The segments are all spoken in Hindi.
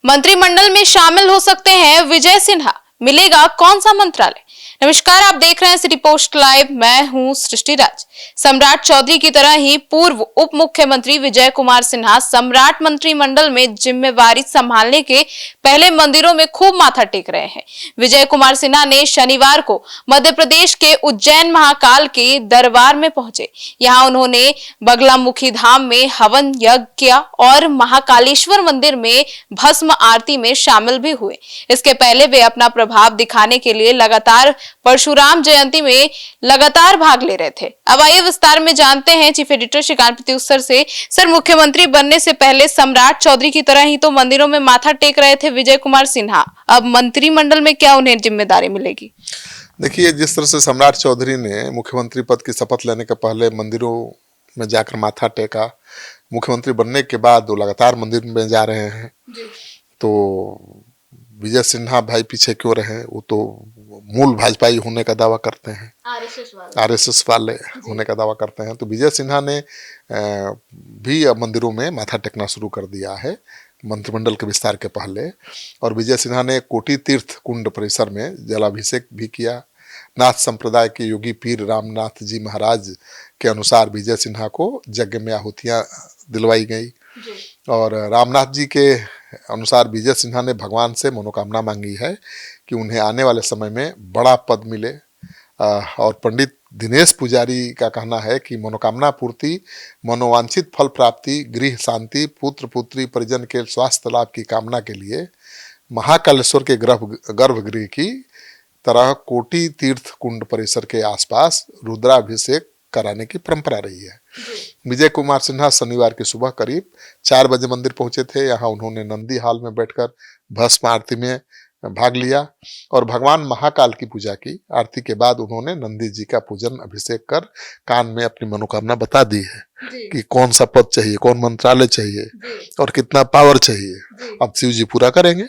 मंत्रिमंडल में शामिल हो सकते हैं विजय सिन्हा, मिलेगा कौन सा मंत्रालय? नमस्कार, आप देख रहे हैं सिटी पोस्ट लाइव। मैं हूं सृष्टि राज। सम्राट चौधरी की तरह ही पूर्व उप मुख्यमंत्री विजय कुमार सिन्हा सम्राट मंत्रिमंडल में जिम्मेवारी संभालने के पहले मंदिरों में खूब माथा टेक रहे हैं। विजय कुमार सिन्हा ने शनिवार को मध्य प्रदेश के उज्जैन महाकाल के दरबार में पहुंचे। यहाँ उन्होंने बगलामुखी धाम में हवन यज्ञ किया और महाकालेश्वर मंदिर में भस्म आरती में शामिल भी हुए। इसके पहले वे अपना प्रभाव दिखाने के लिए लगातार परशुराम जयंती में लगातार भाग ले रहे थे। अब आइए विस्तार में जानते हैं चीफ एडिटर श्रीकांत प्रत्युत्तर से। सर, मुख्यमंत्री बनने से पहले सम्राट चौधरी की तरह ही तो मंदिरों में माथा टेक रहे थे विजय कुमार सिन्हा। अब मंत्रिमंडल में क्या उन्हें जिम्मेदारी मिलेगी? देखिए, जिस तरह से सम्राट चौधरी ने मुख्यमंत्री पद की शपथ लेने के पहले मंदिरों में जाकर माथा टेका, मुख्यमंत्री बनने के बाद वो लगातार मंदिर में जा रहे हैं। तो विजय सिन्हा भाई पीछे क्यों रहे? वो तो मूल भाजपाई होने का दावा करते हैं, आरएसएस वाले होने का दावा करते हैं। तो विजय सिन्हा ने भी अब मंदिरों में माथा टेकना शुरू कर दिया है मंत्रिमंडल के विस्तार के पहले। और विजय सिन्हा ने कोटि तीर्थ कुंड परिसर में जलाभिषेक भी किया। नाथ संप्रदाय के योगी पीर रामनाथ जी महाराज के अनुसार विजय सिन्हा को यज्ञ में आहुतियां दिलवाई गई। और रामनाथ जी के अनुसार विजय सिन्हा ने भगवान से मनोकामना मांगी है कि उन्हें आने वाले समय में बड़ा पद मिले। और पंडित दिनेश पुजारी का कहना है कि मनोकामना पूर्ति, मनोवांछित फल प्राप्ति, गृह शांति, पुत्र पुत्री परिजन के स्वास्थ्य लाभ की कामना के लिए महाकालेश्वर के गर्भगृह की तरह कोटि तीर्थ कुंड परिसर के आसपास रुद्राभिषेक कराने की परंपरा रही है। विजय कुमार सिन्हा शनिवार की सुबह करीब 4 बजे मंदिर पहुंचे थे। यहाँ उन्होंने नंदी हाल में बैठकर भस्म आरती में भाग लिया और भगवान महाकाल की पूजा की। आरती के बाद उन्होंने नंदी जी का पूजन अभिषेक कर कान में अपनी मनोकामना बता दी है कि कौन सा पद चाहिए, कौन मंत्रालय चाहिए और कितना पावर चाहिए। अब शिव जी पूरा करेंगे।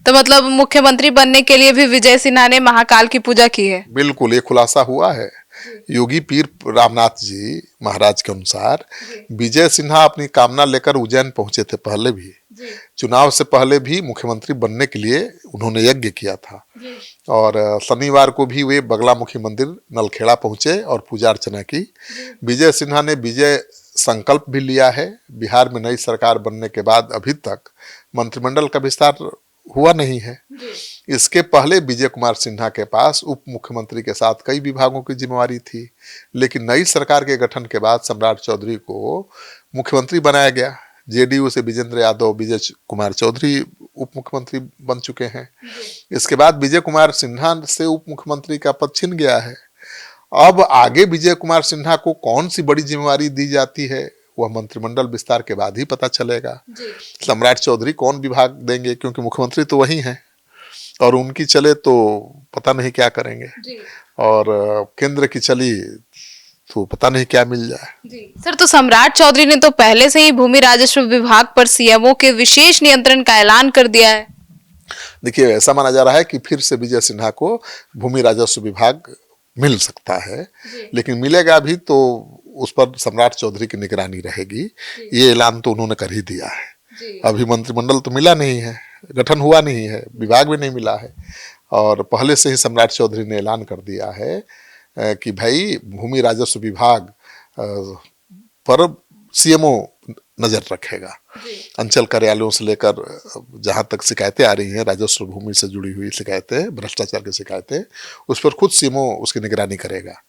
तो मतलब मुख्यमंत्री बनने के लिए भी विजय सिन्हा ने महाकाल की पूजा की है? बिल्कुल, ये खुलासा हुआ है। योगी पीर रामनाथ जी महाराज के अनुसार विजय सिन्हा अपनी कामना लेकर उज्जैन पहुंचे थे। पहले भी चुनाव से पहले भी मुख्यमंत्री बनने के लिए उन्होंने यज्ञ किया था। और शनिवार को भी वे बगलामुखी मंदिर नलखेड़ा पहुंचे और पूजा अर्चना की। विजय सिन्हा ने विजय संकल्प भी लिया है। बिहार में नई सरकार बनने के बाद अभी तक मंत्रिमंडल का विस्तार हुआ नहीं है। इसके पहले विजय कुमार सिन्हा के पास उप मुख्यमंत्री के साथ कई विभागों की जिम्मेवारी थी, लेकिन नई सरकार के गठन के बाद सम्राट चौधरी को मुख्यमंत्री बनाया गया। जेडीयू से विजेंद्र यादव विजय कुमार चौधरी उप मुख्यमंत्री बन चुके हैं। इसके बाद विजय कुमार सिन्हा से उप मुख्यमंत्री का पद छिन गया है। अब आगे विजय कुमार सिन्हा को कौन सी बड़ी जिम्मेवारी दी जाती है, वह मंत्रिमंडल विस्तार के बाद ही पता चलेगा। सम्राट चौधरी कौन विभाग देंगे, क्योंकि मुख्यमंत्री तो वही हैं और उनकी चले तो पता नहीं क्या करेंगे। और केंद्र की चली तो पता नहीं क्या मिल जाए। सर, तो सम्राट चौधरी ने तो पहले से ही भूमि राजस्व विभाग पर सीएमओ के विशेष नियंत्रण का ऐलान कर दिया है। देखिए, ऐसा माना जा रहा है कि फिर से विजय सिन्हा को भूमि राजस्व विभाग मिल सकता है, लेकिन मिलेगा भी तो उस पर सम्राट चौधरी की निगरानी रहेगी। ये ऐलान तो उन्होंने कर ही दिया है। अभी मंत्रिमंडल तो मिला नहीं है, गठन हुआ नहीं है, विभाग भी नहीं मिला है। और पहले से ही सम्राट चौधरी ने ऐलान कर दिया है कि भाई भूमि राजस्व विभाग पर सीएमओ नजर रखेगा। अंचल कार्यालयों से लेकर जहां तक शिकायतें आ रही हैं, राजस्व भूमि से जुड़ी हुई शिकायतें, भ्रष्टाचार की शिकायतें, उस पर खुद सीएमओ उसकी निगरानी करेगा।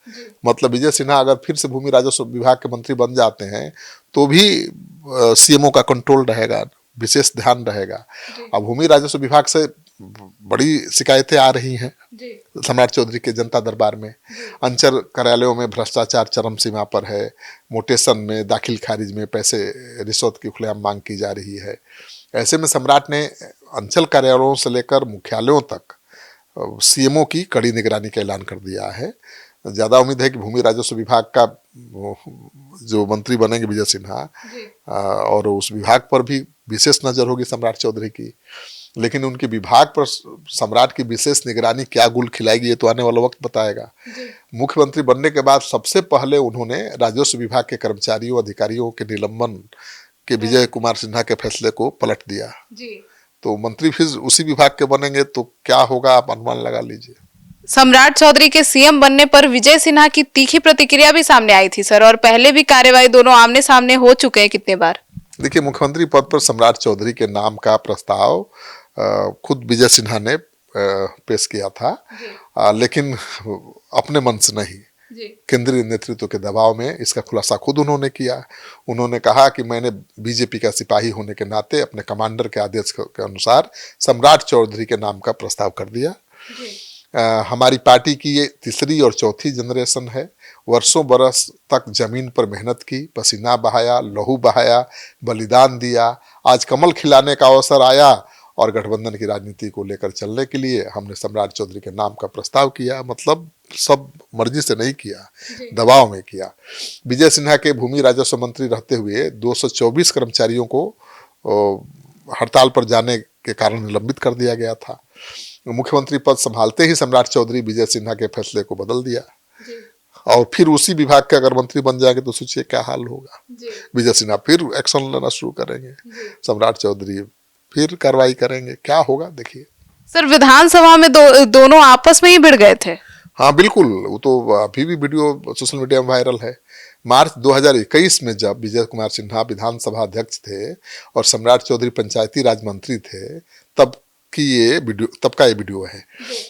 मतलब विजय सिन्हा अगर फिर से भूमि राजस्व विभाग के मंत्री बन जाते हैं तो भी सीएमओ का कंट्रोल रहेगा, विशेष ध्यान रहेगा। अब भूमि राजस्व विभाग से बड़ी शिकायतें आ रही हैं सम्राट चौधरी के जनता दरबार में। अंचल कार्यालयों में भ्रष्टाचार चरम सीमा पर है। मोटेशन में, दाखिल खारिज में पैसे रिश्वत की खुलेआम मांग की जा रही है। ऐसे में सम्राट ने अंचल कार्यालयों से लेकर मुख्यालयों तक सीएमओ की कड़ी निगरानी का ऐलान कर दिया है। ज्यादा उम्मीद है कि भूमि राजस्व विभाग का जो मंत्री बनेंगे विजय सिन्हा, और उस विभाग पर भी विशेष नजर होगी सम्राट चौधरी की। लेकिन उनके विभाग पर सम्राट की विशेष निगरानी क्या गुल खिलाएगी, ये तो आने वाला वक्त बताएगा। मुख्यमंत्री बनने के बाद सबसे पहले उन्होंने राजस्व विभाग के कर्मचारियों अधिकारियों के निलंबन के विजय कुमार सिन्हा के फैसले को पलट दिया। तो मंत्री फिर उसी विभाग के बनेंगे तो क्या होगा आप अनुमान लगा लीजिए। सम्राट चौधरी के सीएम बनने पर विजय सिन्हा की तीखी प्रतिक्रिया भी सामने आई थी सर, और पहले भी कार्यवाही दोनों आमने सामने हो चुके हैं कितने बार। देखिए, मुख्यमंत्री पद पर सम्राट चौधरी के नाम का प्रस्ताव खुद विजय सिन्हा ने पेश किया था, लेकिन अपने मन से नहीं, केंद्रीय नेतृत्व के दबाव में इसका खुलासा खुद उन्होंने किया। उन्होंने कहा कि मैंने बीजेपी का सिपाही होने के नाते अपने कमांडर के आदेश के अनुसार सम्राट चौधरी के नाम का प्रस्ताव कर दिया। हमारी पार्टी की ये तीसरी और चौथी जनरेशन है। वर्षों बरस तक जमीन पर मेहनत की, पसीना बहाया, लहू बहाया, बलिदान दिया। आज कमल खिलाने का अवसर आया और गठबंधन की राजनीति को लेकर चलने के लिए हमने सम्राट चौधरी के नाम का प्रस्ताव किया। मतलब सब मर्जी से नहीं किया, दबाव में किया। विजय सिन्हा के भूमि राजस्व मंत्री रहते हुए 224 कर्मचारियों को हड़ताल पर जाने के कारण निलंबित कर दिया गया था। मुख्यमंत्री पद संभालते ही सम्राट चौधरी विजय सिन्हा के फैसले को बदल दिया, और फिर उसी विभाग के अगर मंत्री बन जाएंगे तो सोचिए क्या हाल होगा। विजय सिन्हा फिर एक्शन लेना शुरू करेंगे, सम्राट चौधरी फिर कार्रवाई करेंगे, क्या होगा देखिए। सर, विधानसभा में दोनों आपस में ही भिड़ गए थे। हाँ बिल्कुल, वो तो अभी भी वीडियो सोशल मीडिया में वायरल है। मार्च 2021 में जब विजय कुमार सिन्हा विधानसभा अध्यक्ष थे और सम्राट चौधरी पंचायती राज मंत्री थे, तब का ये वीडियो है।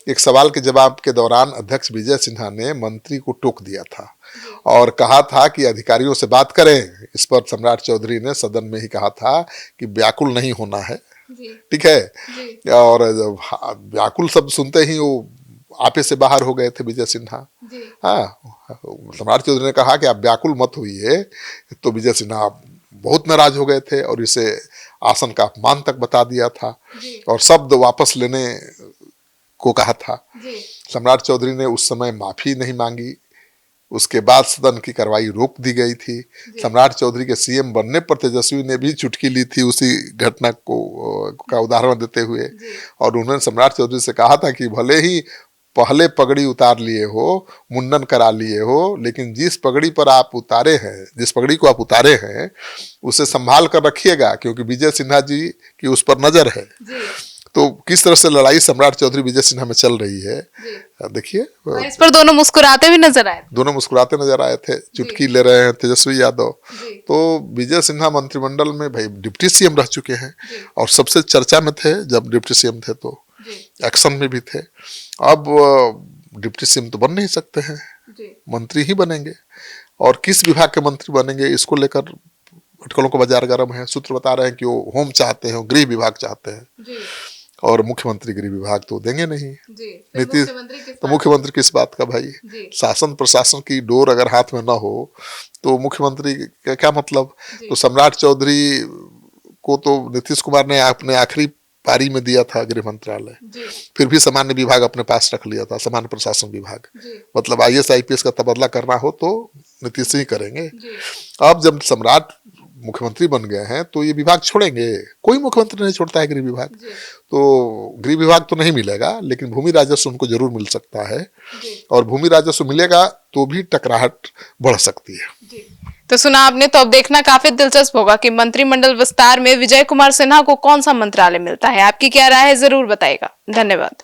एक सवाल के जवाब के दौरान अध्यक्ष विजय सिन्हा ने मंत्री को टोक दिया था और कहा था कि अधिकारियों से बात करें। इस पर सम्राट चौधरी ने सदन में ही कहा था कि व्याकुल नहीं होना है, ठीक है। और व्याकुल शब्द सुनते ही वो आपे से बाहर हो गए थे विजय सिन्हा। हाँ, सम्राट चौधरी ने कहा कि आप व्याकुल मत हुई, तो विजय सिन्हा बहुत नाराज हो गए थे और इसे आसन का अपमान तक बता दिया था और शब्द वापस लेने को कहा था। सम्राट चौधरी ने उस समय माफी नहीं मांगी। उसके बाद सदन की कार्रवाई रोक दी गई थी। सम्राट चौधरी के सीएम बनने पर तेजस्वी ने भी चुटकी ली थी उसी घटना का उदाहरण देते हुए, और उन्होंने सम्राट चौधरी से कहा था कि भले ही पहले पगड़ी उतार लिए हो, मुंडन करा लिए हो, लेकिन जिस पगड़ी को आप उतारे हैं उसे संभाल कर रखिएगा, क्योंकि विजय सिन्हा जी की उस पर नजर है। तो किस तरह से लड़ाई सम्राट चौधरी विजय सिन्हा में चल रही है देखिए। इस पर दोनों मुस्कुराते भी नजर आए। दोनों मुस्कुराते नजर आए थे, चुटकी ले रहे हैं तेजस्वी यादव। तो विजय सिन्हा मंत्रिमंडल में भाई डिप्टी सीएम रह चुके हैं और सबसे चर्चा में थे जब डिप्टी सीएम थे, तो एक्शन में भी थे। अब डिप्टी सीएम तो बन नहीं सकते हैं, मंत्री ही बनेंगे, और किस विभाग के मंत्री बनेंगे इसको लेकर अटकलों का बाजार गर्म है। सूत्र बता रहे हैं कि वो होम चाहते हैं, गृह विभाग चाहते हैं, और मुख्यमंत्री गृह विभाग तो देंगे नहीं। नीतीश तो मुख्यमंत्री किस बात का भाई, शासन प्रशासन की डोर अगर हाथ में ना हो तो मुख्यमंत्री का क्या मतलब। तो सम्राट चौधरी को तो नीतीश कुमार ने अपने आखिरी पारी में दिया था गृह मंत्रालय, फिर भी सामान्य विभाग अपने पास रख लिया था, सामान्य प्रशासन विभाग। मतलब IAS IPS का तबादला करना हो तो नीतीश ही करेंगे। अब जब सम्राट मुख्यमंत्री बन गए हैं तो ये विभाग छोड़ेंगे, कोई मुख्यमंत्री नहीं छोड़ता है गृह विभाग। तो गृह विभाग तो नहीं मिलेगा, लेकिन भूमि राजस्व उनको जरूर मिल सकता है, और भूमि राजस्व मिलेगा तो भी टकराहट बढ़ सकती है। तो सुना आपने, तो अब देखना काफी दिलचस्प होगा कि मंत्रिमंडल विस्तार में विजय कुमार सिन्हा को कौन सा मंत्रालय मिलता है। आपकी क्या राय है, जरूर बताइएगा। धन्यवाद।